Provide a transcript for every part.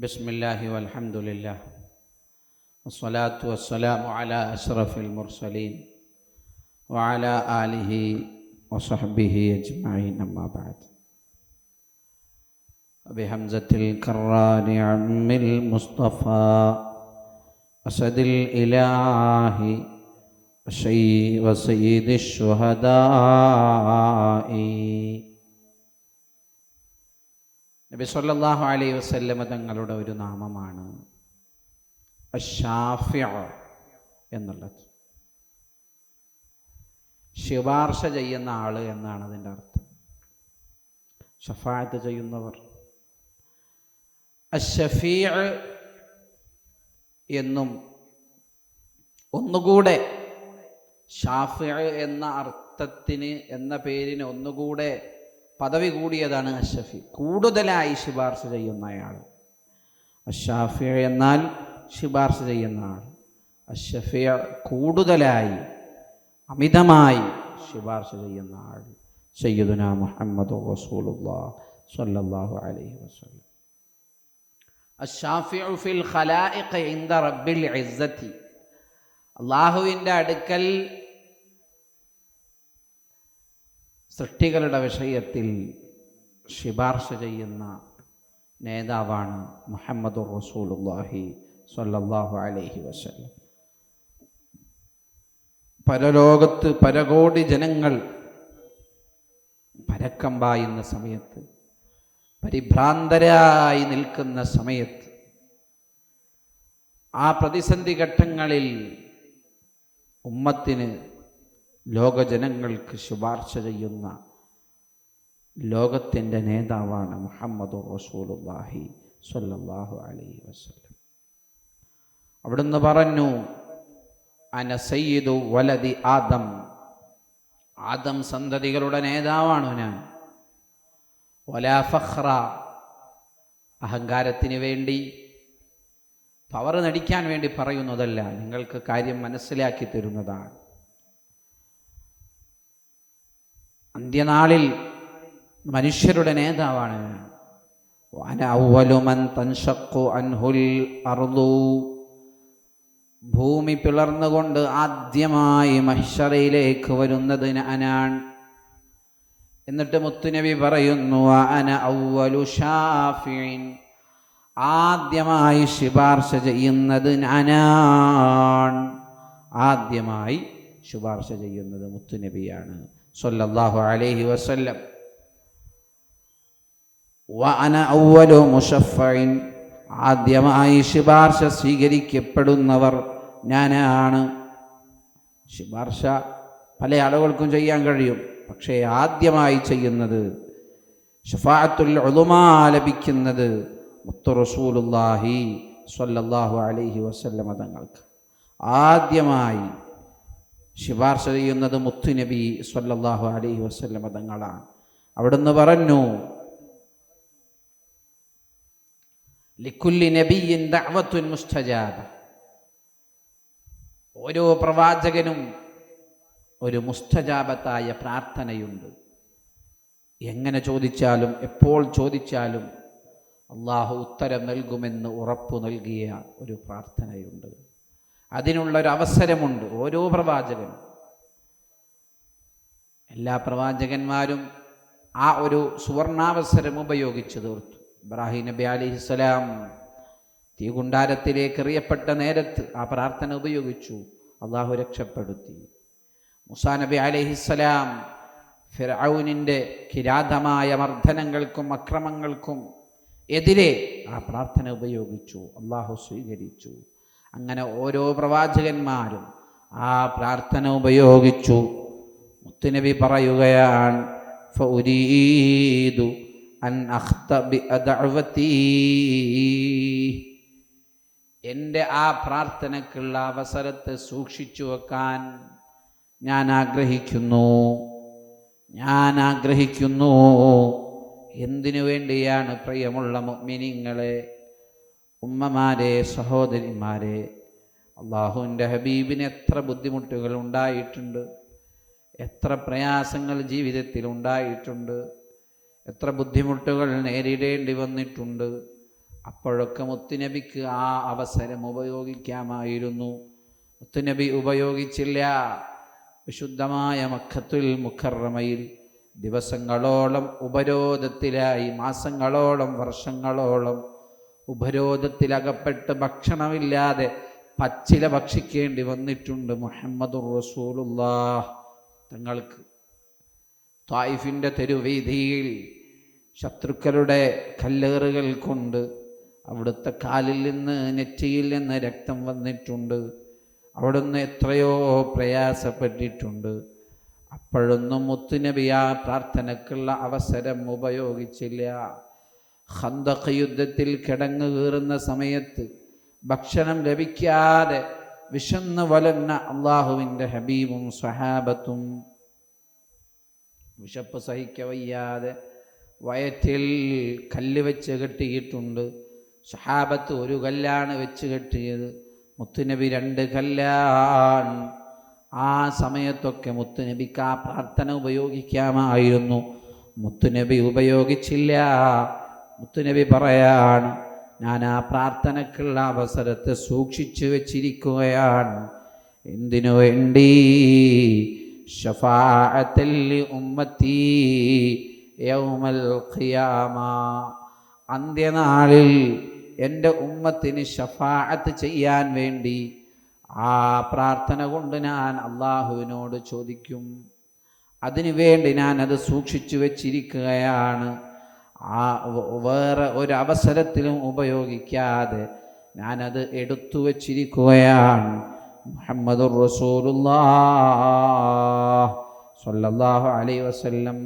ബിസ്മില്ലാഹി വൽഹംദുലില്ലാഹ് വസ്സലാത്തു വസ്സലാമു അലാ അഷ്റഫിൽ മുർസലീൻ വഅലാ ആലിഹി വസഹ്ബിഹി അജ്മഈൻ അമ്മാ ബഅദ്. ബിഹംസത്തിൽ കറാനി അമ്മിൽ മുസ്തഫ അസദിൽ ഇലാഹി വസയ്യിദിശ് ശുഹദാഇ. നബി സല്ലല്ലാഹു അലൈഹി വസല്ലമ തങ്ങളുടെ ഒരു നാമമാണ് അശ്ശാഫിഉ എന്നുള്ളത്. ശുപാർശ ചെയ്യുന്ന ആള് എന്നാണ് അതിൻ്റെ അർത്ഥം. ശഫാഅത്ത് ചെയ്യുന്നവർ. അശ്ശഫീഉ എന്നും ഒന്നുകൂടെ ഷാഫിഉ എന്ന അർത്ഥത്തിന് എന്ന പേരിന് ഒന്നുകൂടെ പദവി കൂടിയതാണ് അശ്ശഫി. കൂടുതലായി ശുപാർശ ചെയ്യുന്നയാൾ. അശ്ശാഫിഉ എന്നാൽ ശുപാർശ ചെയ്യുന്ന ആൾ. അശ്ശഫീഉ കൂടുതലായി അമിതമായി ശുപാർശ ചെയ്യുന്ന ആൾ. സയ്യിദുനാ മുഹമ്മദുർ റസൂലുള്ളാഹി സ്വല്ലല്ലാഹു അലൈഹി വസല്ലം. അശ്ശാഫിഉ ഫിൽ ഖലായിഖ് ഇൻദ റബ്ബിൽ ഇസ്സത്തി. അല്ലാഹുവിൻ്റെ അടുക്കൽ സൃഷ്ടികളുടെ വിഷയത്തിൽ ശുപാർശ ചെയ്യുന്ന നേതാവാണ് മുഹമ്മദുർ റസൂലുള്ളാഹി സ്വല്ലല്ലാഹു അലൈഹി വസല്ലം. പരലോകത്ത് പരകോടി ജനങ്ങൾ പരക്കം പായുന്ന സമയത്ത്, പരിഭ്രാന്തരായി നിൽക്കുന്ന സമയത്ത്, ആ പ്രതിസന്ധി ഘട്ടങ്ങളിൽ ഉമ്മത്തിന്, ലോകജനങ്ങൾക്ക് ശുപാർശ ചെയ്യുന്ന ലോകത്തിൻ്റെ നേതാവാണ് മുഹമ്മദുർ റസൂലുള്ളാഹി സ്വല്ലല്ലാഹു അലൈഹി വസല്ലം. അവിടുന്ന് പറഞ്ഞു, അന സയ്യിദു വലദി ആദം. ആദം സന്തതികളുടെ നേതാവാണ് ഞാൻ. വലാ ഫഖ്റ. അഹങ്കാരത്തിന് വേണ്ടി, പവർ നടിക്കാൻ വേണ്ടി പറയുന്നതല്ല, നിങ്ങൾക്ക് കാര്യം മനസ്സിലാക്കി തരുന്നതാണ്. അന്ത്യനാളിൽ മനുഷ്യരുടെ നേതാവാണ് ഞാൻ. വഅന അവ്വലു മൻ തൻഷഖു അൻഹുൽ അർളു. ഭൂമി പിളർന്നുകൊണ്ട് ആദ്യമായി മഹ്ശറയിലേക്ക് വരുന്നത് ഞാനാണ്. എന്നിട്ട് മുത്തുനബി പറയുന്നു, വഅന അവ്വലു ഷാഫിഇൻ. ആദ്യമായി ശുപാർശ ചെയ്യുന്നത് ഞാനാണ്. ആദ്യമായി ശുപാർശ ചെയ്യുന്നത് മുത്തുനബിയാണ് സ്വല്ലല്ലാഹു അലൈഹി വസല്ലം. വഅന അവ്വലു മുശഫ്ഫഇൻ. ആദ്യമായി ശുപാർശ സ്വീകരിക്കപ്പെടുന്നവർ ഞാനാണ്. ശുപാർശ പല ആളുകൾക്കും ചെയ്യാൻ കഴിയും, പക്ഷേ ആദ്യമായി ചെയ്യുന്നത്, ശഫാഅത്തുൽ ഉളുമാ ലഭിക്കുന്നത് മുത്തു റസൂലുള്ളാഹി സ്വല്ലല്ലാഹു അലൈഹി വസല്ലം തങ്ങൾക്ക്. ആദ്യമായി ശുപാർശ ചെയ്യുന്നത് മുത്തുനബി സ്വല്ലല്ലാഹു അലൈഹി വസല്ലം തങ്ങളാണ്. അവിടുന്ന് പറഞ്ഞു, ലിക്കുല്ലി നബിയ്യിൻ ദഅവത്തുൻ മുസ്തജാബ. ഓരോ പ്രവാചകനും ഒരു മുസ്തജാബത്തായ പ്രാർത്ഥനയുണ്ട്. എങ്ങനെ ചോദിച്ചാലും എപ്പോൾ ചോദിച്ചാലും അള്ളാഹു ഉത്തരം നൽകുമെന്ന് ഉറപ്പു നൽകിയ ഒരു പ്രാർത്ഥനയുണ്ട്. അതിനുള്ളൊരവസരമുണ്ട് ഓരോ പ്രവാചകനും. എല്ലാ പ്രവാചകന്മാരും ആ ഒരു സുവർണാവസരം ഉപയോഗിച്ച് തീർത്തു. ഇബ്രാഹിം നബി അലൈഹിസ്സലാം തീകുണ്ടാരത്തിലേക്ക് എറിയപ്പെട്ട നേരത്ത് ആ പ്രാർത്ഥന ഉപയോഗിച്ചു, അള്ളാഹു രക്ഷപ്പെടുത്തി. മൂസാ നബി അലൈഹിസ്സലാം ഫിർഔനിൻ്റെ കിരാതമായ മർദ്ദനങ്ങൾക്കും അക്രമങ്ങൾക്കും എതിരെ ആ പ്രാർത്ഥന ഉപയോഗിച്ചു, അള്ളാഹു സ്വീകരിച്ചു. അങ്ങനെ ഓരോ പ്രവാചകന്മാരും ആ പ്രാർത്ഥന ഉപയോഗിച്ചു. മുത്തുനബി പറയുകയാണ്, ഫഉരീദു അൻ അഖ്തബി ദഅവതി. എൻ്റെ ആ പ്രാർത്ഥനക്കുള്ള അവസരത്തെ സൂക്ഷിച്ചു വെക്കാൻ ഞാൻ ആഗ്രഹിക്കുന്നു. എന്തിനു വേണ്ടിയാണ്? പ്രിയമുള്ള മുഅ്മിനീങ്ങളെ, ഉമ്മമാരെ, സഹോദരിമാരെ, അള്ളാഹുവിൻ്റെ ഹബീബിന് എത്ര ബുദ്ധിമുട്ടുകൾ ഉണ്ടായിട്ടുണ്ട്, എത്ര പ്രയാസങ്ങൾ ജീവിതത്തിൽ ഉണ്ടായിട്ടുണ്ട്, എത്ര ബുദ്ധിമുട്ടുകൾ നേരിടേണ്ടി വന്നിട്ടുണ്ട്. അപ്പോഴൊക്കെ മുത്തുനബിക്ക് ആ അവസരം ഉപയോഗിക്കാമായിരുന്നു. മുത്തുനബി ഉപയോഗിച്ചില്ല. വിശുദ്ധമായ മക്കത്തുൽ മുക്കറമയിൽ ദിവസങ്ങളോളം ഉപരോധത്തിലായി, മാസങ്ങളോളം, വർഷങ്ങളോളം ഉപരോധത്തിലകപ്പെട്ട് ഭക്ഷണമില്ലാതെ പച്ചില ഭക്ഷിക്കേണ്ടി വന്നിട്ടുണ്ട് മുഹമ്മദുർ റസൂലുള്ളാഹ് തങ്ങൾക്ക്. ത്വായിഫിൻ്റെ തെരുവീഥിയിൽ ശത്രുക്കളുടെ കല്ലേറുകൾ കൊണ്ട് അവിടുത്തെ കാലിൽ നിന്ന്, നെറ്റിയിൽ നിന്ന് രക്തം വന്നിട്ടുണ്ട്. അവിടുന്ന് എത്രയോ പ്രയാസപ്പെട്ടിട്ടുണ്ട്. അപ്പോഴൊന്നും മുത്തുനബി ആ പ്രാർത്ഥനക്കുള്ള അവസരം ഉപയോഗിച്ചില്ല. ഖന്തഖ് യുദ്ധത്തിൽ കിടങ്ങു കീറുന്ന സമയത്ത് ഭക്ഷണം ലഭിക്കാതെ വിശന്ന് വലഞ്ഞ അള്ളാഹുവിൻ്റെ ഹബീബും സ്വഹാബത്തും വിശപ്പ് സഹിക്കവയ്യാതെ വയറ്റിൽ കല്ല് വെച്ച് കെട്ടിയിട്ടുണ്ട്. സ്വഹാബത്ത് ഒരു കല്ലാണ് വെച്ച് കെട്ടിയത്, മുത്തുനബി 2 കല്ലാണ്. ആ സമയത്തൊക്കെ മുത്തുനബിക്ക് ആ പ്രാർത്ഥന ഉപയോഗിക്കാമായിരുന്നു. മുത്തുനബി ഉപയോഗിച്ചില്ല. മുത്തുനബി പറയാണ്, ഞാൻ ആ പ്രാർത്ഥനക്കുള്ള അവസരത്തെ സൂക്ഷിച്ചു വെച്ചിരിക്കുകയാണ്. എന്തിനു വേണ്ടി? ശഫാഅത്തൽ ഉമ്മത്തി യൗമൽ ഖിയാമ, അന്ത്യനാളിൽ എൻ്റെ ഉമ്മത്തിന് ശഫാഅത്ത് ചെയ്യാൻ വേണ്ടി ആ പ്രാർത്ഥന കൊണ്ട് ഞാൻ അള്ളാഹുവിനോട് ചോദിക്കും. അതിനു വേണ്ടി ഞാൻ അത് സൂക്ഷിച്ചു വെച്ചിരിക്കുകയാണ്. ആ വേറെ ഒരു അവസരത്തിലും ഉപയോഗിക്കാതെ ഞാനത് എടുത്തു വച്ചിരിക്കുകയാണ്. മുഹമ്മദുർ റസൂലുള്ളാഹ് സ്വല്ലല്ലാഹു അലൈഹി വസല്ലം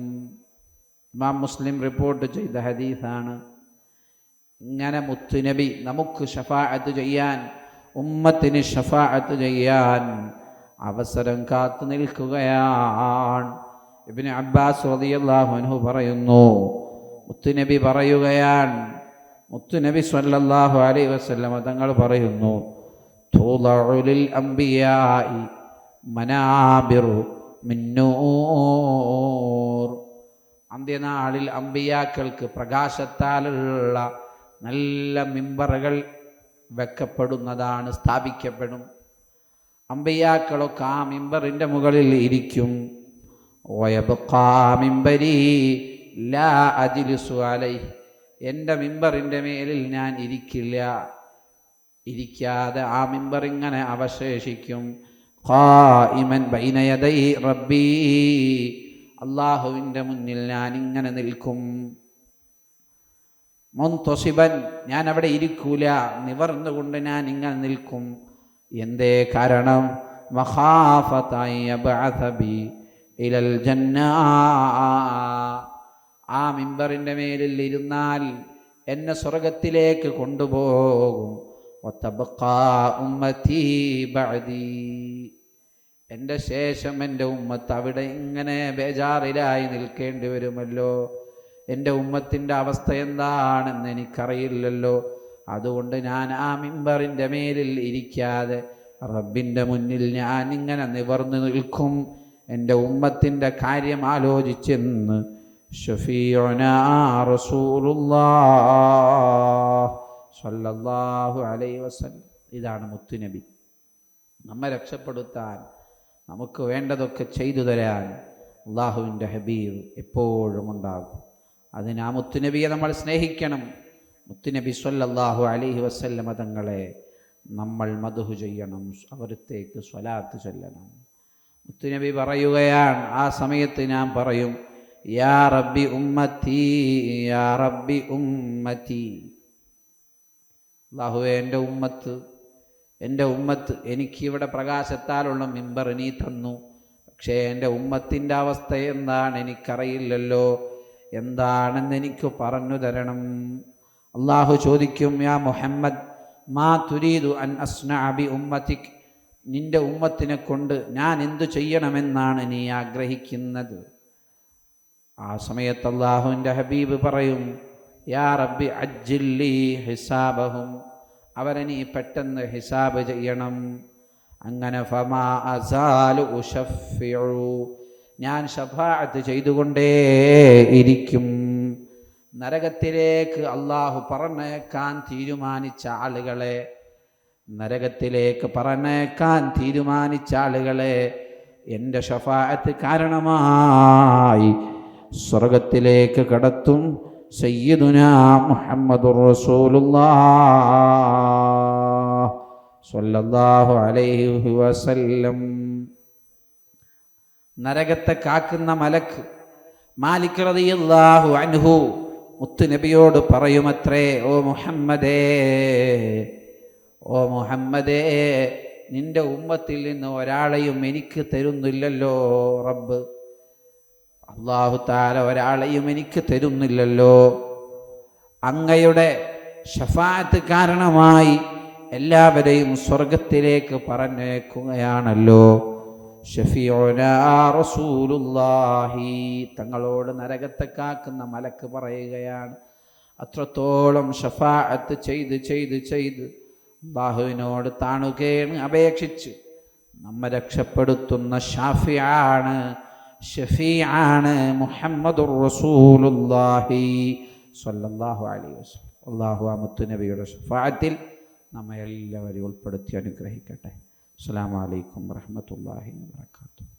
ഇമാം മുസ്ലിം റിപ്പോർട്ട് ചെയ്ത ഹദീസാണ്. ഇങ്ങനെ മുത്തുനബി നമുക്ക് ശഫാഅത്ത് ചെയ്യാൻ, ഉമ്മത്തിന് ശഫാഅത്ത് ചെയ്യാൻ അവസരം കാത്തു നിൽക്കുകയാണ്. ഇബ്നു അബ്ബാസ് റളിയല്ലാഹു അൻഹു പറയുന്നു, മുത്തുനബി പറയുകയാണ്, മുത്തുനബി സ്വല്ലല്ലാഹു അലൈഹി വസല്ലം തങ്ങൾ പറയുന്നു, തുളഉലിൽ അംബിയാഇ മനാബിറു മിൻ നൂർ, അന്ത്യനാളിൽ അംബിയാക്കൾക്ക് പ്രകാശത്താലുള്ള നല്ല മിമ്പറുകൾ വെക്കപ്പെടുന്നതാണ്, സ്ഥാപിക്കപ്പെടും. അംബിയാക്കളൊക്കെ ആ മിമ്പറിൻ്റെ മുകളിൽ ഇരിക്കും. വയബ്ഖാ മിമ്പരി ലാ അജ്ലിസു അലൈഹി, എൻ്റെ മിമ്പറിൻ്റെ മേലിൽ ഞാൻ ഇരിക്കില്ല, ഇരിക്കാതെ ആ മിമ്പർ ഇങ്ങനെ അവശേഷിക്കും. ഖായിമൻ ബൈന യദൈ റബ്ബി, അല്ലാഹുവിൻ്റെ മുന്നിൽ ഞാൻ ഇങ്ങനെ നിൽക്കും. മുൻതസിബൻ, ഞാൻ അവിടെ ഇരിക്കൂല, നിവർന്നുകൊണ്ട് ഞാൻ ഇങ്ങനെ നിൽക്കും. എന്തേ കാരണം? മഖാഫതൻ യബ്അസ ബി ഇലൽ ജന്ന, ആ മിമ്പറിൻ്റെ മേലിൽ ഇരുന്നാൽ എന്നെ സ്വർഗത്തിലേക്ക് കൊണ്ടുപോകും. വതബ്ഖാ ഉമ്മതി ബഅദി, എൻ്റെ ശേഷം എൻ്റെ ഉമ്മത്ത് അവിടെ ഇങ്ങനെ ബേജാറിലായി നിൽക്കേണ്ടി വരുമല്ലോ. എൻ്റെ ഉമ്മത്തിൻ്റെ അവസ്ഥ എന്താണെന്ന് എനിക്കറിയില്ലല്ലോ. അതുകൊണ്ട് ഞാൻ ആ മിമ്പറിൻ്റെ മേലിൽ ഇരിക്കാതെ റബ്ബിൻ്റെ മുന്നിൽ ഞാൻ ഇങ്ങനെ നിവർന്നു നിൽക്കും, എൻ്റെ ഉമ്മത്തിൻ്റെ കാര്യം ആലോചിച്ചെന്ന് ശഫീഉനാ റസൂലുള്ളാഹ് സ്വല്ലല്ലാഹു അലൈഹി വസല്ലം. ഇതാണ് മുത്തുനബി. നമ്മെ രക്ഷപ്പെടുത്താൻ, നമുക്ക് വേണ്ടതൊക്കെ ചെയ്തു തരാൻ അള്ളാഹുവിൻ്റെ ഹബീബ് എപ്പോഴും ഉണ്ടാകും. അതിന് ആ മുത്തുനബിയെ നമ്മൾ സ്നേഹിക്കണം. മുത്തുനബി സ്വല്ലല്ലാഹു അലൈഹി വസല്ലം തങ്ങളെ നമ്മൾ മദ്ഹു ചെയ്യണം, അവരത്തേക്ക് സ്വലാത്ത് ചൊല്ലണം. മുത്തുനബി പറയുകയാണ്, ആ സമയത്ത് ഞാൻ പറയും, യാ റബ്ബി ഉമ്മത്തി, യാ റബ്ബി ഉമ്മത്തി, അല്ലാഹുവേ എൻ്റെ ഉമ്മത്ത്, എൻ്റെ ഉമ്മത്ത്, എനിക്കിവിടെ പ്രകാശത്താലുള്ള മിമ്പർ നീ തന്നു, പക്ഷേ എൻ്റെ ഉമ്മത്തിൻ്റെ അവസ്ഥ എന്താണ് എനിക്കറിയില്ലല്ലോ, എന്താണെന്ന് എനിക്ക് പറഞ്ഞു തരണം. അള്ളാഹു ചോദിക്കും, യാ മുഹമ്മദ് മാ തുരീദു അൻ അസ്നഅ ബി ഉമ്മതിക്, നിൻ്റെ ഉമ്മത്തിനെ കൊണ്ട് ഞാൻ എന്തു ചെയ്യണമെന്നാണ് നീ ആഗ്രഹിക്കുന്നത്? ആ സമയത്ത് അള്ളാഹുവിൻ്റെ ഹബീബ് പറയും, യാ റബ്ബി അജ്ജിൽ ലീ ഹിസാബഹും, അവരെ നീ പെട്ടെന്ന് ഹിസാബ് ചെയ്യണം. അങ്ങനെ ഫമാ അസാലു ഉശഫിഉ, ഞാൻ ശഫാഅത്ത് ചെയ്തുകൊണ്ടേ ഇരിക്കും. നരകത്തിലേക്ക് അള്ളാഹു പറഞ്ഞേക്കാൻ തീരുമാനിച്ച ആളുകളെ, നരകത്തിലേക്ക് പറഞ്ഞേക്കാൻ തീരുമാനിച്ച ആളുകളെ എൻ്റെ ശഫാഅത്ത് കാരണമായി സ്വർഗത്തിലേക്ക് കടത്തും. സയ്യിദുനാ മുഹമ്മദുർ റസൂലുള്ളാഹ് സ്വല്ലല്ലാഹു അലൈഹി വസല്ലം. നരകത്തെ കാക്കുന്ന മലക്ക് മാലിക് റളിയല്ലാഹു അൻഹു മുത്തുനബിയോട് പറയുമത്രേ, ഓ മുഹമ്മദേ, നിന്റെ ഉമ്മത്തിൽ നിന്ന് ഒരാളെയും എനിക്ക് തരുന്നില്ലല്ലോ റബ്ബ്. അല്ലാഹു തആല ഒരാളെയും എനിക്ക് തരുന്നില്ലല്ലോ. അങ്ങയുടെ ശഫാഅത്ത് കാരണമായി എല്ലാവരെയും സ്വർഗത്തിലേക്ക് പറഞ്ഞേക്കുകയാണല്ലോ. ഷഫീഉനാ റസൂലുള്ളാഹി, തങ്ങളോട് നരകത്തെ കാക്കുന്ന മലക്ക് പറയുകയാണ്. അത്രത്തോളം ശഫാഅത്ത് ചെയ്ത് അല്ലാഹുവിനോട് താണുകയാണ്, അപേക്ഷിച്ച് നമ്മെ രക്ഷപ്പെടുത്തുന്ന ഷഫീആണ് മുഹമ്മദുർ റസൂലുള്ളാഹി സ്വല്ലല്ലാഹു അലൈഹി വസല്ലം. അല്ലാഹു ആ മുത്തുനബിയുടെ ശഫാഅത്തിൽ നമ്മെ എല്ലാവരെയും ഉൾപ്പെടുത്തി അനുഗ്രഹിക്കട്ടെ. അസ്സലാമു അലൈക്കും വറഹ്മത്തുള്ളാഹി വബറകാതുഹു.